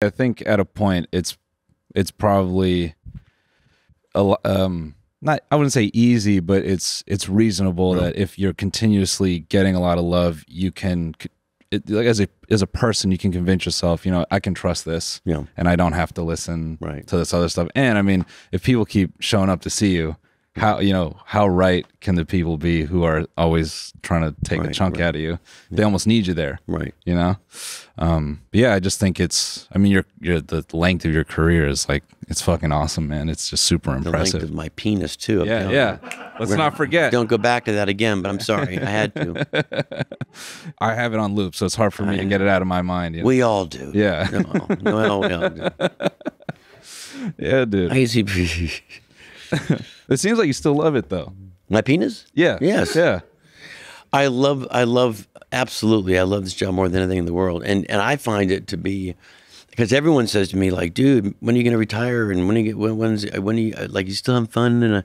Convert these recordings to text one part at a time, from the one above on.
I think at a point it's probably not, I wouldn't say easy, but it's reasonable that if you're continuously getting a lot of love, you can like as a person, you can convince yourself, you know, I can trust this, and I don't have to listen to this other stuff. And I mean, if people keep showing up to see you, how right can the people be who are always trying to take a chunk out of you? They almost need you there, you know. But yeah, I just think it's, I mean, the length of your career is like, it's fucking awesome, man. It's just super impressive. The length of my penis too. Yeah. Let's not forget. Don't go back to that again. But I'm sorry, I had to. I have it on loop, so it's hard for me to get it out of my mind. You know? We all do. Yeah. Noel, we all do. Yeah, dude. It seems like you still love it though. My penis? Yeah. Yes. Yeah. I love absolutely. I love this job more than anything in the world, and I find it to be, because everyone says to me like, dude, when are you gonna retire? And when you like, you still have fun?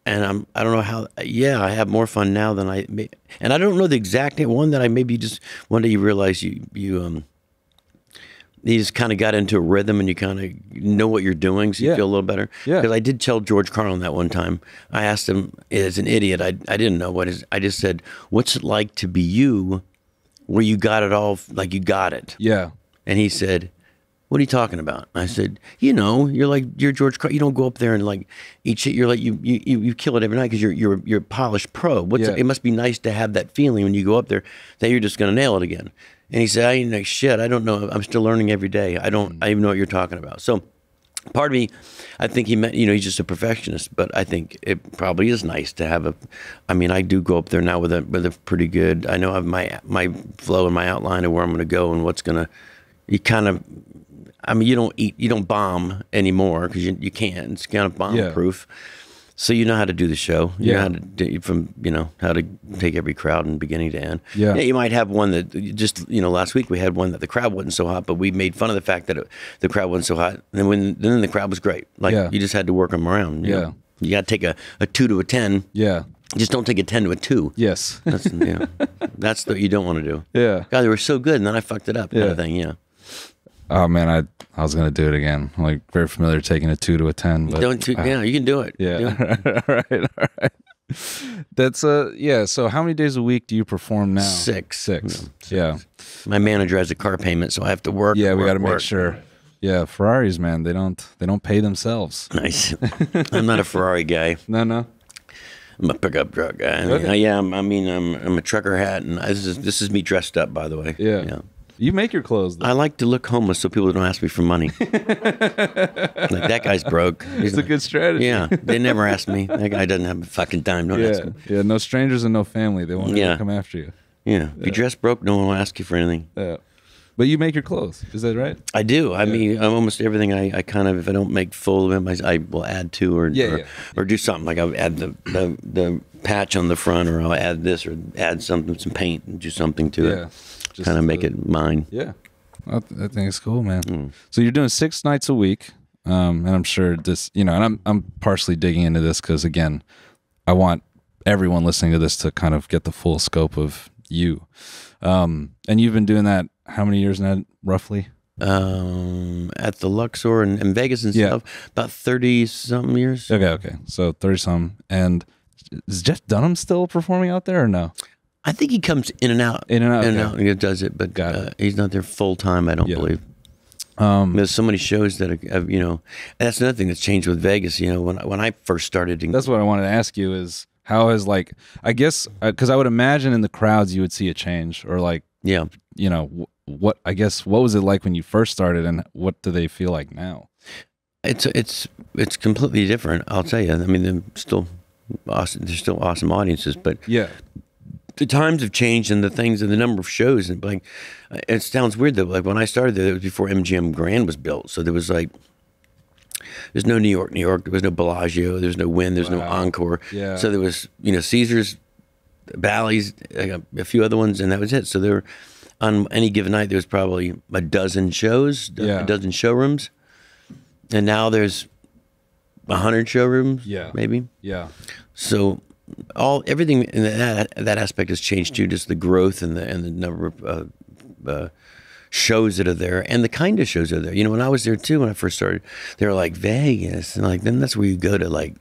And I don't know how. Yeah, I have more fun now than and I don't know the exact one that I maybe just one day you realize you just kind of got into a rhythm and you kind of know what you're doing, so you feel a little better. Yeah. Because I did tell George Carlin that one time. I asked him, as an idiot, I didn't know I just said, what's it like to be you where you got it all, like you got it? Yeah. And he said, what are you talking about? I said, you're George Carlin. You don't go up there and like eat shit. You're like, you kill it every night because you're a polished pro. It must be nice to have that feeling when you go up there that you're just going to nail it again. And he said, I ain't like shit. I don't know. I'm still learning every day. I even know what you're talking about. So part of me, I think he meant, he's just a perfectionist, but I think it probably is nice to have I do go up there now with a pretty good, I know I have my flow and my outline of where I'm going to go and what's going to, you don't bomb anymore because you can't. It's kind of bomb proof. So you know how to do the show. You know how to how to take every crowd from beginning to end. Yeah, you might have one that just last week we had one that the crowd wasn't so hot, but we made fun of the fact that the crowd wasn't so hot. And then the crowd was great. Like you just had to work them around. You know? You got to take a 2 to a 10. Yeah. Just don't take a 10 to a 2. Yes. That's what you don't want to do. Yeah. God, they were so good, and then I fucked it up. Kind of thing. Yeah. Oh man, I was gonna do it again. I'm like very familiar taking a 2 to a 10. But you can do it. Yeah. All right. That's So how many days a week do you perform now? 6. Yeah. My manager has a car payment, so I have to work. Yeah, we got to make sure. Yeah, Ferraris, man, they don't pay themselves. Nice. I'm not a Ferrari guy. No. I'm a pickup truck guy. Okay. I'm a trucker hat, and this is me dressed up, by the way. Yeah. You make your clothes, though. I like to look homeless so people don't ask me for money. Like, that guy's broke. It's a good strategy. Yeah, they never ask me. That guy doesn't have a fucking dime. Don't ask him. Yeah, no strangers and no family. They won't ever come after you. Yeah. If you dress broke, no one will ask you for anything. Yeah. But you make your clothes. Is that right? I do. I mean, almost everything I kind of, if I don't make full of them, I will add to or do something. Like I'll add the patch on the front, or I'll add this, or add some paint and do something to it. Just kind of make it mine. Yeah. I think it's cool, man. So you're doing 6 nights a week. And I'm sure this, and I'm partially digging into this because, again, I want everyone listening to this to kind of get the full scope of you. And you've been doing that how many years now, roughly? At the Luxor and Vegas and stuff, about 30-something years. Okay. So 30-some. And is Jeff Dunham still performing out there or no? I think he comes in and out. And he does it, but he's not there full time, I don't believe. There's so many shows that have, that's another thing that's changed with Vegas. When I first started. That's what I wanted to ask you is how has, like, I guess, because I would imagine in the crowds you would see a change, or like, what was it like when you first started, and what do they feel like now? It's completely different, I'll tell you. I mean, they're still awesome audiences, but the times have changed, and the things and the number of shows, and like, it sounds weird though. Like when I started there, it was before MGM Grand was built, so there was like, there's no New York, there was no Bellagio, there's no Wynn, there's no Encore. Yeah. So there was, Caesars, Bally's, a few other ones, and that was it. So there, on any given night, there was probably a dozen shows, a dozen showrooms, and now there's 100 showrooms, maybe. Yeah. So everything in that aspect has changed too. Just the growth and the number of shows that are there and the kind of shows that are there. You know, when I was there too, when I first started, they were like Vegas, and like then that's where you go to like,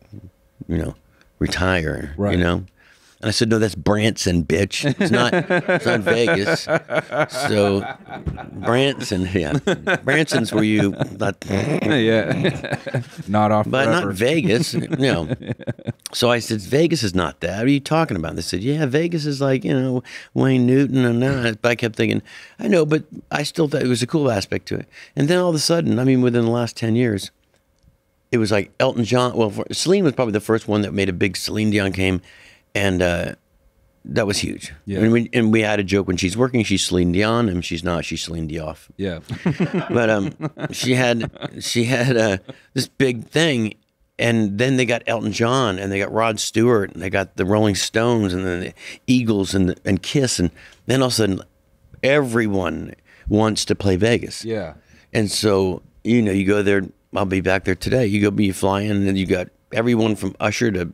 you know, retire. Right. You know. And I said, no, that's Branson, bitch. It's not Vegas. So Branson, yeah. Branson's where you, not off but forever. Not Vegas, no. So I said, Vegas is not that. What are you talking about? They said, yeah, Vegas is like, you know, Wayne Newton and that. But I kept thinking, I know, but I still thought it was a cool aspect to it. And then all of a sudden, I mean, within the last 10 years, it was like Elton John. Well, Celine was probably the first one that made a big. Celine Dion came. And that was huge. Yeah. And we had a joke when she's working, she's Celine Dion, and she's not. She's Celine Dioff. Yeah. But she had this big thing, and then they got Elton John, and they got Rod Stewart, and they got the Rolling Stones, and then the Eagles, and Kiss, and then all of a sudden, everyone wants to play Vegas. Yeah. And so you know, you go there. I'll be back there today. You fly in, and then you got everyone from Usher to,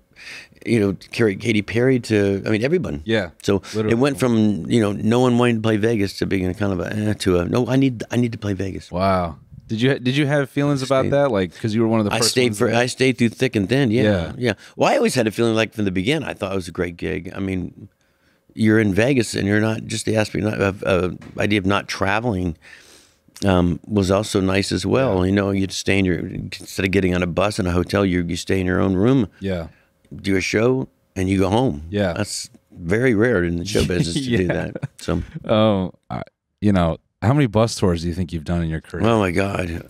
you know, Katy Perry to, I mean, everyone. Yeah. So literally. It went from, you know, no one wanting to play Vegas to being kind of no, I need to play Vegas. Wow. Did you have feelings about that? Like, because you were one of the first I stayed through thick and thin. Yeah. Well, I always had a feling like from the beginning, I thought it was a great gig. I mean, you're in Vegas and you're not, just the aspect of idea of not traveling was also nice as well. Yeah. You know, you'd stay instead of getting on a bus in a hotel, you stay in your own room. Yeah. Do a show and you go home. Yeah. That's very rare in the show business to do that. So, you know, how many bus tours do you think you've done in your career? Oh my God.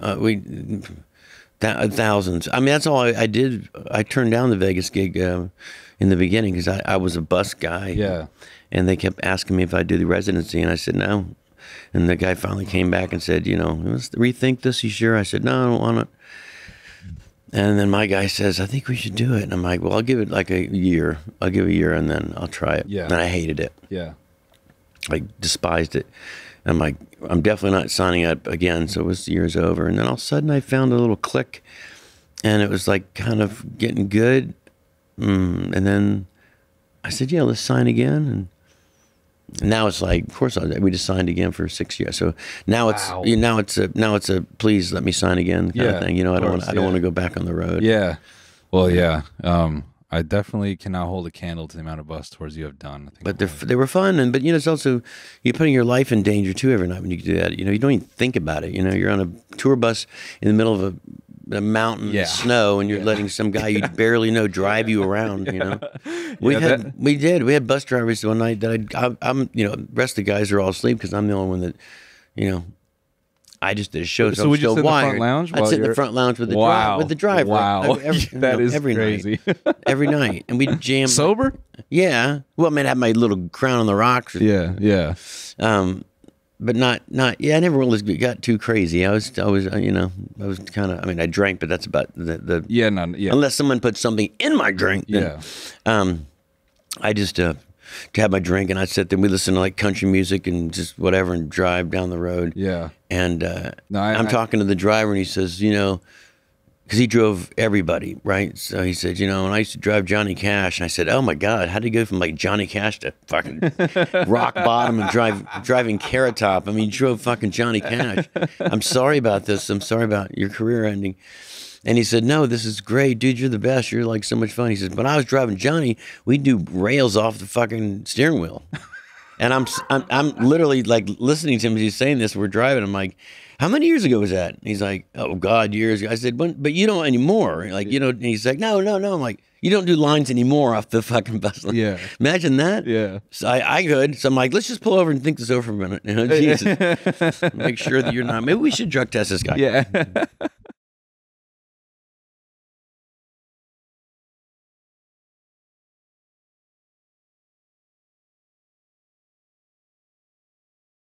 Thousands. I mean, that's all I did. I turned down the Vegas gig in the beginning because I was a bus guy. Yeah. And they kept asking me if I'd do the residency, and I said no. And the guy finally came back and said, you know, let's rethink this. You sure? I said, no, I don't want it. And then my guy says, I think we should do it. And I'm like, well, I'll give it like a year. I'll give it a year and then I'll try it. Yeah. And I hated it. Yeah. I despised it. I'm like, I'm definitely not signing up again. So it was years over. And then all of a sudden I found a little click and it was like kind of getting good. And then I said, yeah, let's sign again. And now it's like, of course, we just signed again for 6 years. So now it's now it's a please let me sign again kind of thing. You know, I don't want to go back on the road. Yeah, well, yeah. I definitely cannot hold a candle to the amount of bus tours you have done. I think but they were fun, but you know, it's also you're putting your life in danger too every night when you do that. You know, you don't even think about it. You know, you're on a tour bus in the middle of a mountain snow, and you're letting some guy you barely know drive you around. You know, we had bus drivers one night that I'm you know, the rest of the guys are all asleep because I'm the only one that, you know, I just did a show. So would you sit in the front lounge? I'd sit in the front lounge with the driver. Wow, that is every crazy. Night, every night, and we'd jam. Sober? Yeah. Well, I mean, I had my little Crown on the Rocks. Yeah. But not. Yeah, I never really got too crazy. I was, you know, I was kind of. I mean, I drank, but that's about the. Yeah. Unless someone put something in my drink. Then, I just to have my drink and I'd sit there and we listen to like country music and just whatever and drive down the road. Yeah. And I'm talking to the driver and he says, you know, because he drove everybody, right? So he said, you know, and I used to drive Johnny Cash. And I said, oh my God, how did he go from like Johnny Cash to fucking rock bottom and driving Carrot Top? I mean, you drove fucking Johnny Cash. I'm sorry about this. I'm sorry about your career ending. And he said, no, this is great. Dude, you're the best. You're like so much fun. He says, when I was driving Johnny, we'd do rails off the fucking steering wheel. And I'm literally like listening to him as he's saying this. We're driving. I'm like, how many years ago was that? And he's like, oh God, years ago. I said, but you don't anymore. Like, you know, and he's like, no. I'm like, you don't do lines anymore off the fucking bus. Like, yeah. Imagine that. Yeah. So I could. So I'm like, let's just pull over and think this over for a minute. You know, Jesus. Make sure that you're not. Maybe we should drug test this guy. Yeah.